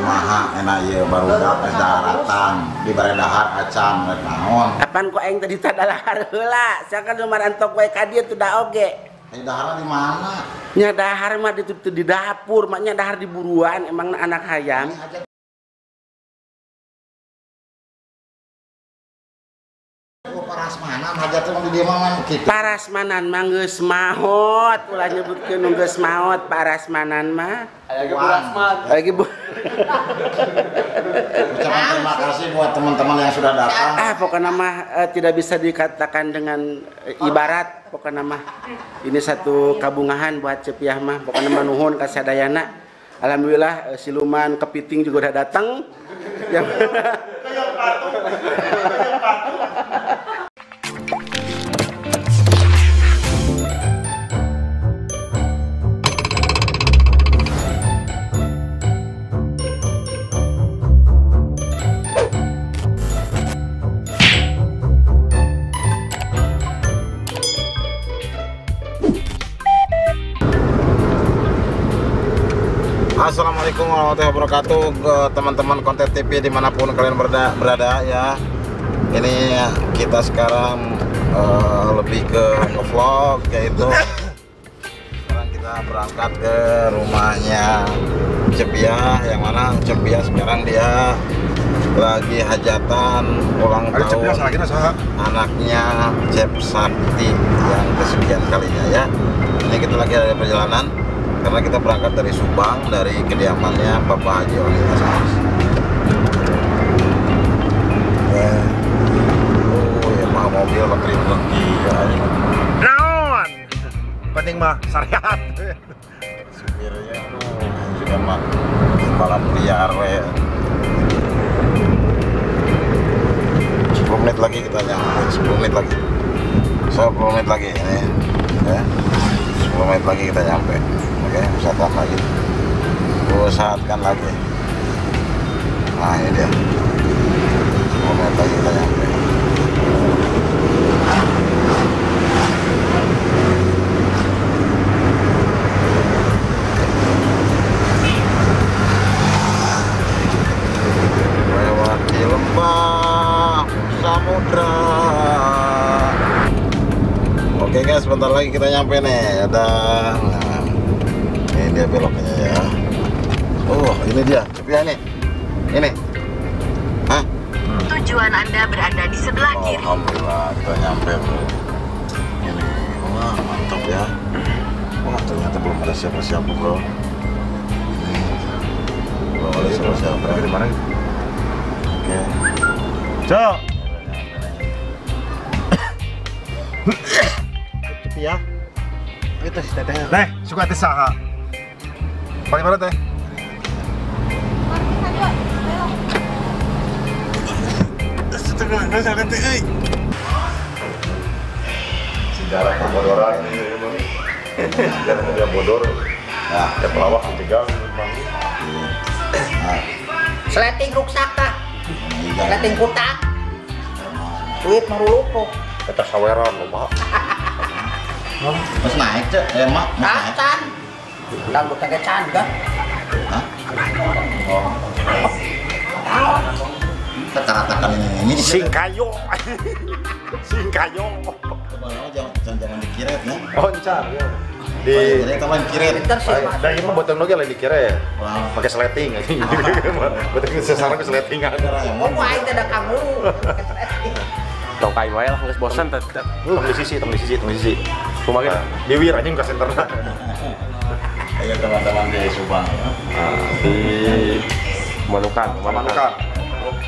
kumaha enak ieu baru geus daratan di baredahar acan rek naon. Kapan kok aing tadi tadalahar heula? Sakan lumar antok wae ka dieu teu da oge. Daharna di mana? Nya dahar mah di dapur, maknya dahar di buruan emang anak hayam. Parasmanan hajat mah di dieu mah kitu. Parasmanan mah geus maot, ulah nyebutkeun nu geus maot parasmanan mah. Aya ge burasman. Lagi bu. Ucapan terima kasih buat teman-teman yang sudah datang. Pokoknya mah tidak bisa dikatakan dengan ibarat. Pokoknya mah ini satu kabungahan buat Cepiah mah. Pokoknya mah nuhun ka sadayana. Alhamdulillah siluman kepiting juga udah datang. Yang Assalamualaikum warahmatullahi wabarakatuh ke teman-teman konten TV dimanapun kalian berada ya. Ini kita sekarang lebih ke ngevlog, yaitu sekarang kita berangkat ke rumahnya Cepiah, yang mana Cepiah sekarang dia lagi hajatan ulang tahun anaknya Cep Sakti yang kesekian kalinya ya. Ini kita lagi ada perjalanan karena kita berangkat dari Subang, dari kediamannya Bapak Haji Oli Asmas. Oh ya, mah mobil pakai lagi ya. Naon? Penting mah syariat. Supirnya sudah mah balap liar we. 10 menit lagi kita nyampe, 10 menit lagi. 10 menit lagi ini ya. 10 menit lagi kita nyampe. Oke, usahakan lagi. Nah ini dia. 10 menit lagi kita nyampe. Lewati lembah samudra. Oke guys, sebentar lagi kita nyampe nih. Ada. Ini dia beloknya ya. Oh, ini dia. Cepiah nih. Ini. Hah? Tujuan Anda berada di sebelah kiri. Alhamdulillah, kita nyampe. Ini. Wah, mantap ya. Wah, ternyata belum ada siapa-siapa, bro. Belum ada siapa-siapa. Di mana? Oke. Cok. Cepiah. Itu si teteh. Teh, suka teh saha? Paling mana teh? Sejarah kebodoran ini sejarah dia bodor. Nah, ada pelawak dijegal Sleting ruksak tah. Sleting kutak. Duit marulupo. kita saweran loba. Terus naik cek, mak naik. Can. Dangdut teh can kan? Hah? Oh. Kita ratakan ini Singkayo. Singkayo. Jangan dikiret ya. Oncar ya. Jadi kapan kiret? Pinter sih. Mas. Da ieu mah botol lagi lain dikira ya. Pakai sleting anjing. Botol sesarang ke sleting kan. Oh, aing teh da kamu. Tong kain wae lah geus bosan teh. Tong di sisi. Kumaha diwir anjing ka senterna. Ayo teman-teman di Subang ya. Di Manukan.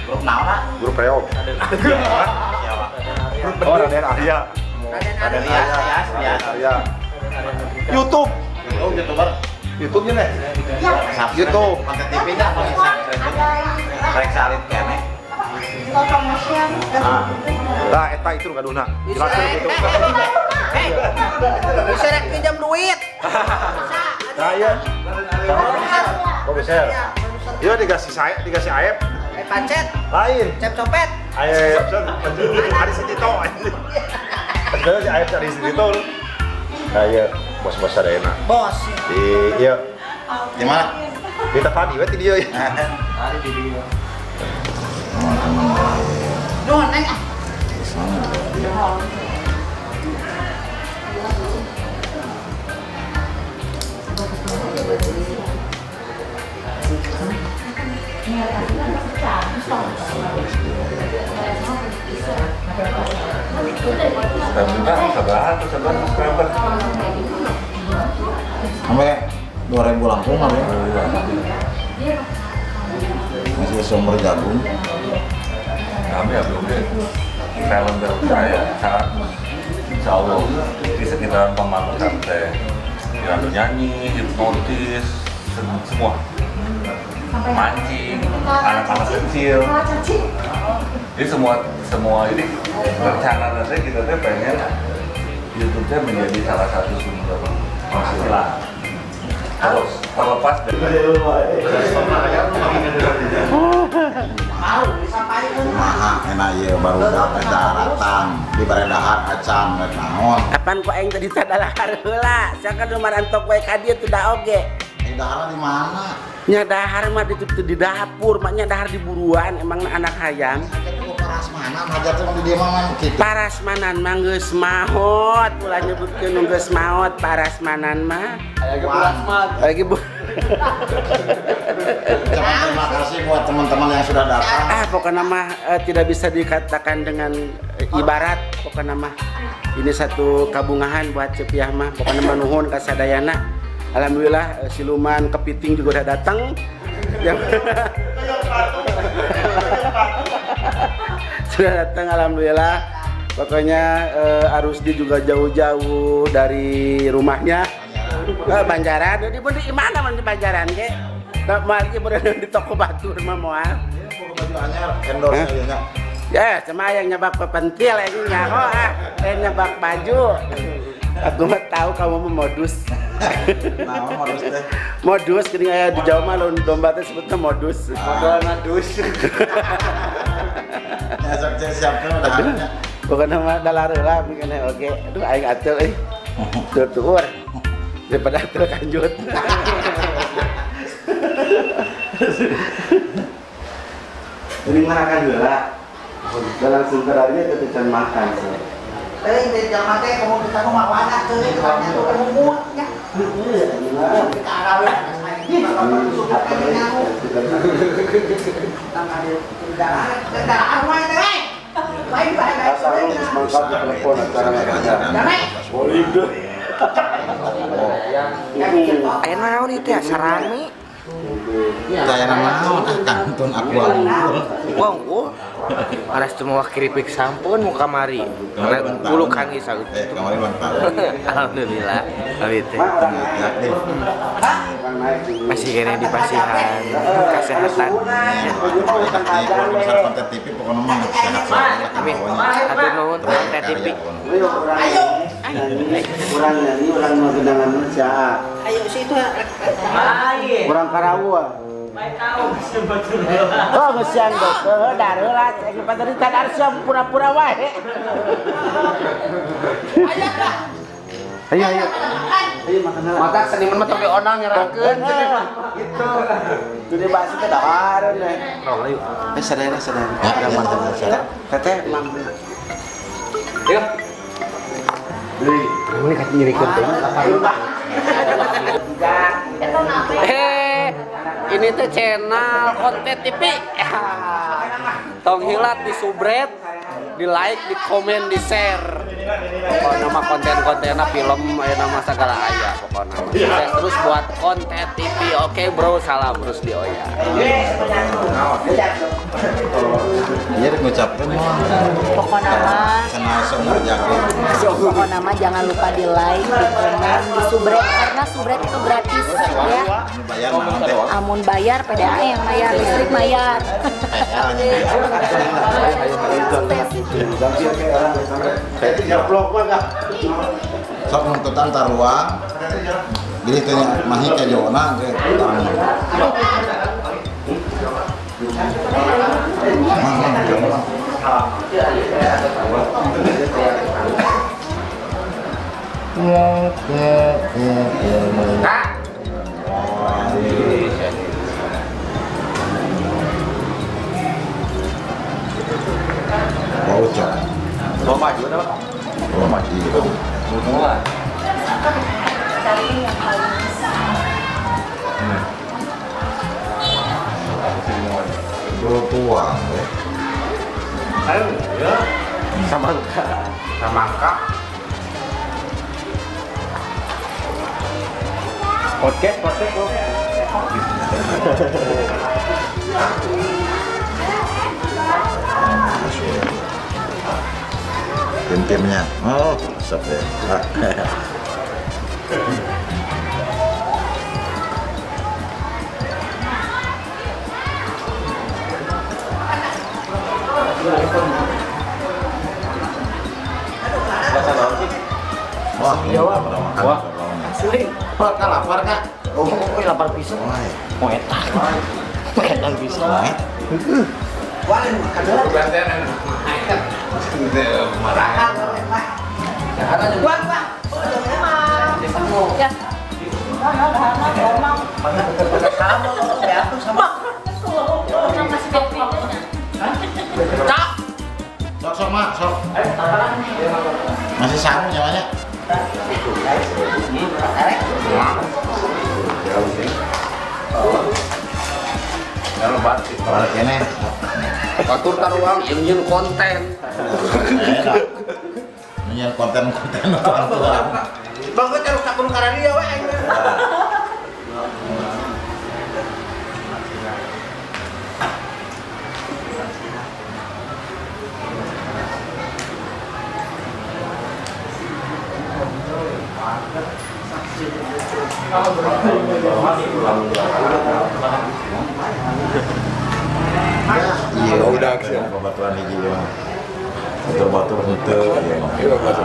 Grup naon? Grup reog. Oh, Raden Arya. Raden Arya. YouTube. Oh, YouTuber. YouTube-nya nih. YouTube. Konten TV-nya apa bisa? Rek salit kene. Nah, eta itu kaduna. Jelaskeun gitu. Bisa rek pinjam duit. Nah, iya. Oh, bisa. Iya dikasih Aep. Pancet, Lain. cep copet. Aep. Ari Sitito. Padahal si Aep dari Sitito. Nah, iya. Bos-bos ada enak. Bos. Iya. Di mana? Di Kita tadi we di dia ya. Tadi di dia. Duh, neng. Sampai 2000 Lampung apa ya? Masih sumber jagung. Kami ya belum deh. Film saya sangat insya Allah di sekitaran pembangunan teh diadu nyanyi, hipnotis, semua mancing, anak-anak kecil. Jadi semua ini rencana nanti kita teh pengen YouTube-nya menjadi salah satu sumber penghasilan. Terus terlepas dari Maha enak ieu baru daratan di baredahan acan rek naon. Kapan kok aing tadi tadalahar heula? Sangka nu marantok we ka dieu teu da oge. Dahar di mana? Nya dahar mah di dapur, maknya dahar di buruan emang anak hayam. Parasmanan hajar teh di dieu mah kitu. Parasmanan mah geus maot, ulah nyebutkeun nu geus maot parasmanan mah. Aya ge parasman. Lagi bu. Terima kasih buat teman-teman yang sudah datang. Pokoknya mah tidak bisa dikatakan dengan ibarat. Pokoknya mah ini satu kabungahan buat Cepiah mah. Pokoknya mah nuhun ka sadayana. Alhamdulillah siluman kepiting juga udah datang. Sudah datang alhamdulillah. Pokoknya Arusdi juga jauh-jauh dari rumahnya. Banjaran, di mana di Banjaran ke? Nggak lagi berada di toko batu rumah moal. Baju anyar endorse nya. Ya, sama yang nyabak pepentil ini nyaho yang nyabak baju. Aku mah tahu kamu mau modus. Nah, modus teh. Modus gini aya di Jawa mah domba teh sebutnya modus. Modal ngadus. Ya sok siapkeun udah. Pokoknya mah dalar heula mingkene oge. Aduh aing atul euy. Tutur. Daripada atul kanjut. Ini makan heula. Dan langsung ke darinya ketucan makan. Di jalan teh kamu kita mah wadah teh, banyak tuh rumputnya. Kita arawe. Naon itu ya sarami? Daya naon kantun aku Wow, aras semua keripik sampun mau kamari. Karena bulu kangis aku. kamari ulang tahun. Alhamdulillah. Abit. Masih kene di pasihan kesehatan. Kalau misalnya konten TV pokoknya mah sehat soalnya kan pokoknya. Atuh nuhun konten TV. Orang nyanyi, orang mau gendangan siapa? Ayo situ. Orang Karawua. Oh, ngesian dokter, darurat. Pada ditadar siap pura-pura wae. Ayo, ayo. Ayo makan. Mata seniman mah toge onang nyerangkeun. Gitu. Itu di bahasa teh dahar nih. Ayo. Sadayana. Ya, mantap. Teteh mang. Yuk. Beli. Ini kaki nyirikeun teh. Ini teh channel konten TV. Tong hilat di subscribe, di like, di komen, di share. Pokoknya nama konten-kontennya film, nama segala aya pokoknya. Sukses terus buat konten TV. Oke bro, salam terus di Oya. Iya ngucapkeun mah. Pokoknya mah Channel Sumber Jagung. pokoknya mah jangan lupa di like, di komen, di subscribe karena subscribe itu gratis ya. Bayar naon teh? Amun bayar PDA yang bayar, listrik bayar. Sok nuntutan taruang. Jadi teh mahi ka jona ge. Dulu tuang. Ayo, ya. Samangka. Podcast bro. Tim-timnya. Oh, sop ya. Wah, Jawa. Wah, Asli. Pak, lapar kak. Oh, lapar pisan. Mau etak. Etak pisan. Wali makan dulu. Marah. Ada juga, Pak. Ya. Sok, Mak, sok. Masih sama nyawanya. Kalau batik. Balik ini. Batur taruang ingin konten. Ini konten-konten orang tua. Bang, gue terus takun karena dia, weh. Iya, udah sih. Kebetulan hiji ya. Batur-batur henteu ya. Iya, Mas.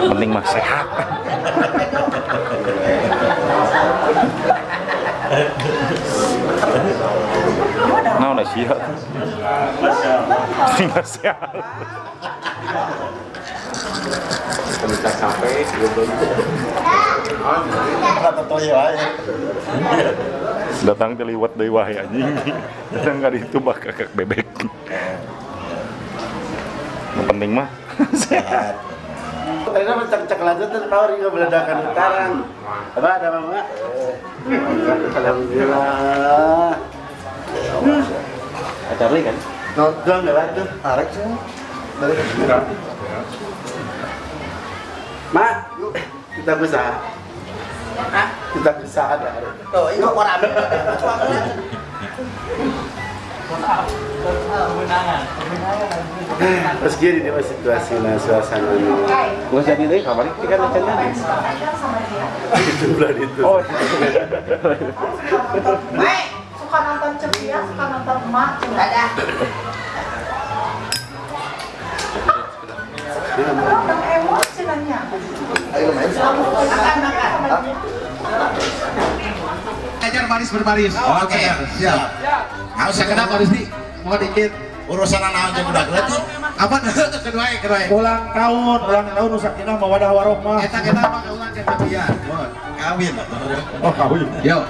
Penting mah sehat. Nah, udah siap. Penting mah sehat. Bisa sampai 20. Datang terliwat dari wahi anjing. Datang kali itu bak kakak bebek. Yang penting mah sehat. Karena mencak-cak lanjut dan power juga meledakan utaran. Apa ada mama? Alhamdulillah. Charlie kan? Nonton nggak lah tuh? Arek sih. Dari Mak, kita bisa. Hah? Kita bisa ada. Tuh, ini orang Terus gini nih situasinya, suasananya. Gua jadi deh kabar kita kan rencananya. Itu berarti itu. Oh. Weh, suka nonton ceria, suka nonton emak, ada. Nonton emosi nanya. Ayo main. Ajar baris berbaris. Oke, siap. Nggak usah kenapa baris nih. Mau dikit. Urusan anak aja udah berarti. Apa kedua? Ulang tahun Nusakinah mawadah warohmah. Kita mah ulang kita biar. Kawin. Oh, kawin. Yo.